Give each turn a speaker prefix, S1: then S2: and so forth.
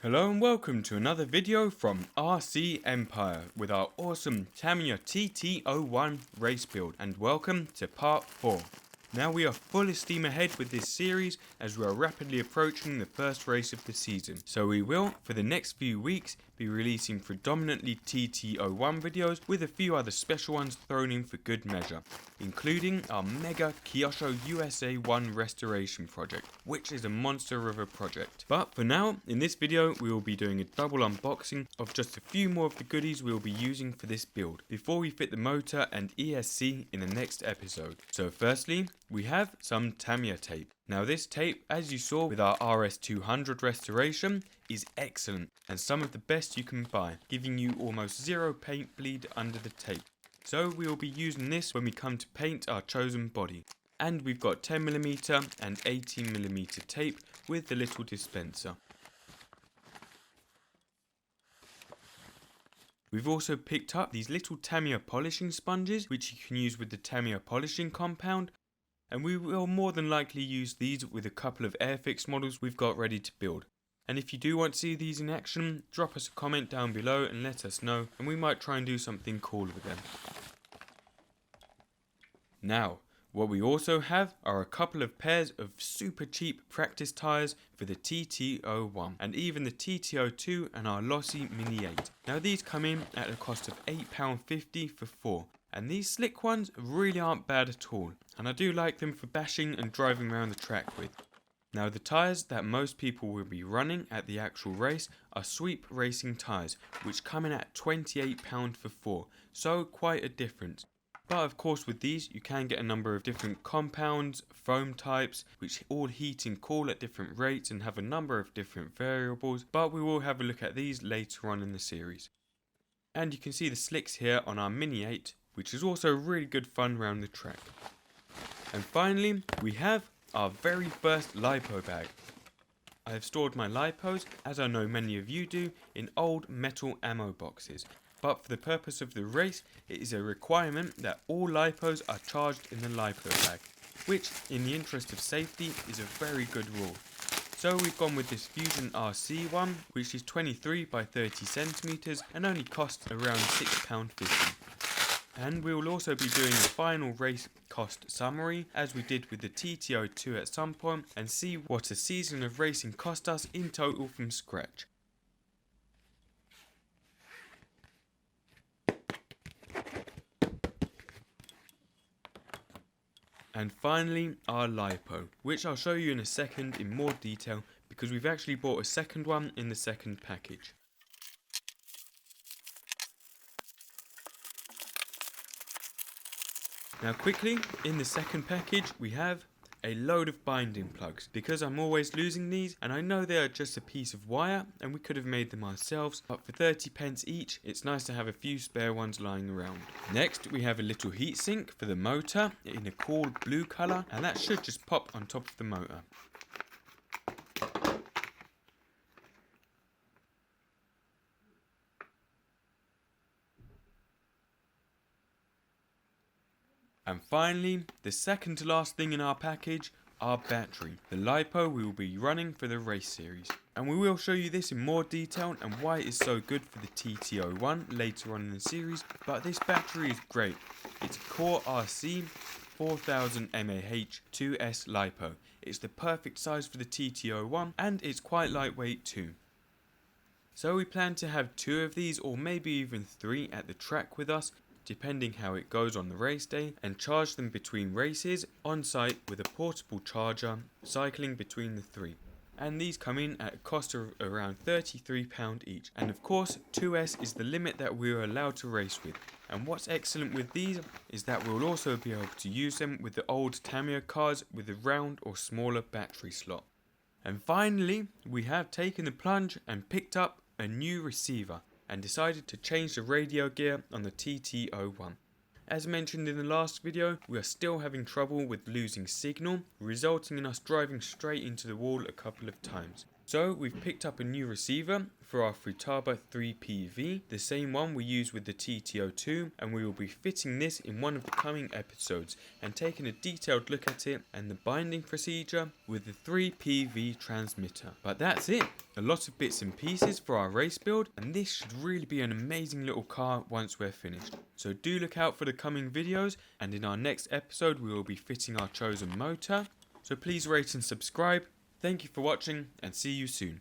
S1: Hello and welcome to another video from RC Empire with our awesome Tamiya TT-01 Race Build, and welcome to part 4. Now we are full steam ahead with this series as we are rapidly approaching the first race of the season. So we will, for the next few weeks, be releasing predominantly TT-01 videos with a few other special ones thrown in for good measure, including our mega Kyosho USA 1 restoration project, which is a monster of a project. But for now, in this video we will be doing a double unboxing of just a few more of the goodies we will be using for this build, before we fit the motor and ESC in the next episode. So firstly, we have some Tamiya tape. Now this tape, as you saw with our RS200 restoration, is excellent and some of the best you can buy, giving you almost zero paint bleed under the tape. So we will be using this when we come to paint our chosen body. And we've got 10mm and 18mm tape with the little dispenser. We've also picked up these little Tamiya polishing sponges, which you can use with the Tamiya polishing compound, and we will more than likely use these with a couple of Airfix models we've got ready to build. And if you do want to see these in action, drop us a comment down below and let us know, and we might try and do something cool with them. Now, what we also have are a couple of pairs of super cheap practice tyres for the TT-01 and even the TT-02 and our lossy Mini 8. Now these come in at a cost of £8.50 for 4. And these slick ones really aren't bad at all, and I do like them for bashing and driving around the track with. Now the tyres that most people will be running at the actual race are Sweep Racing tyres, which come in at £28 for 4, so quite a difference. But of course with these you can get a number of different compounds, foam types, which all heat and cool at different rates and have a number of different variables, but we will have a look at these later on in the series. And you can see the slicks here on our Mini 8, which is also really good fun around the track. And finally, we have our very first LiPo bag. I have stored my LiPos, as I know many of you do, in old metal ammo boxes. But for the purpose of the race, it is a requirement that all LiPos are charged in the LiPo bag, which, in the interest of safety, is a very good rule. So we've gone with this Fusion RC one, which is 23 by 30 centimeters and only costs around £6.50. And we will also be doing a final race cost summary, as we did with the TT-02 at some point, and see what a season of racing cost us in total from scratch. And finally, our LiPo, which I'll show you in a second in more detail, because we've actually bought a second one in the second package. Now quickly, in the second package we have a load of binding plugs, because I'm always losing these and I know they are just a piece of wire and we could have made them ourselves, but for 30p each it's nice to have a few spare ones lying around. Next we have a little heatsink for the motor in a cool blue colour, and that should just pop on top of the motor. And finally, the second to last thing in our package, our battery, the LiPo we will be running for the race series. And we will show you this in more detail and why it is so good for the TT-01 later on in the series, but this battery is great. It's a Core RC 4000 mAh 2S LiPo. It's the perfect size for the TT-01 and it's quite lightweight too. So we plan to have 2 of these, or maybe even 3 at the track with us, depending how it goes on the race day, and charge them between races on site with a portable charger, cycling between the 3. And these come in at a cost of around £33 each. And of course 2S is the limit that we are allowed to race with. And what's excellent with these is that we'll also be able to use them with the old Tamiya cars with a round or smaller battery slot. And finally, we have taken the plunge and picked up a new receiver, and decided to change the radio gear on the TT-01. As mentioned in the last video, we are still having trouble with losing signal, resulting in us driving straight into the wall a couple of times. So we've picked up a new receiver for our Futaba 3PV, the same one we use with the TT-02, and we will be fitting this in one of the coming episodes and taking a detailed look at it and the binding procedure with the 3PV transmitter. But that's it, a lot of bits and pieces for our race build, and this should really be an amazing little car once we're finished. So do look out for the coming videos, and in our next episode we will be fitting our chosen motor. So please rate and subscribe. Thank you for watching, and see you soon.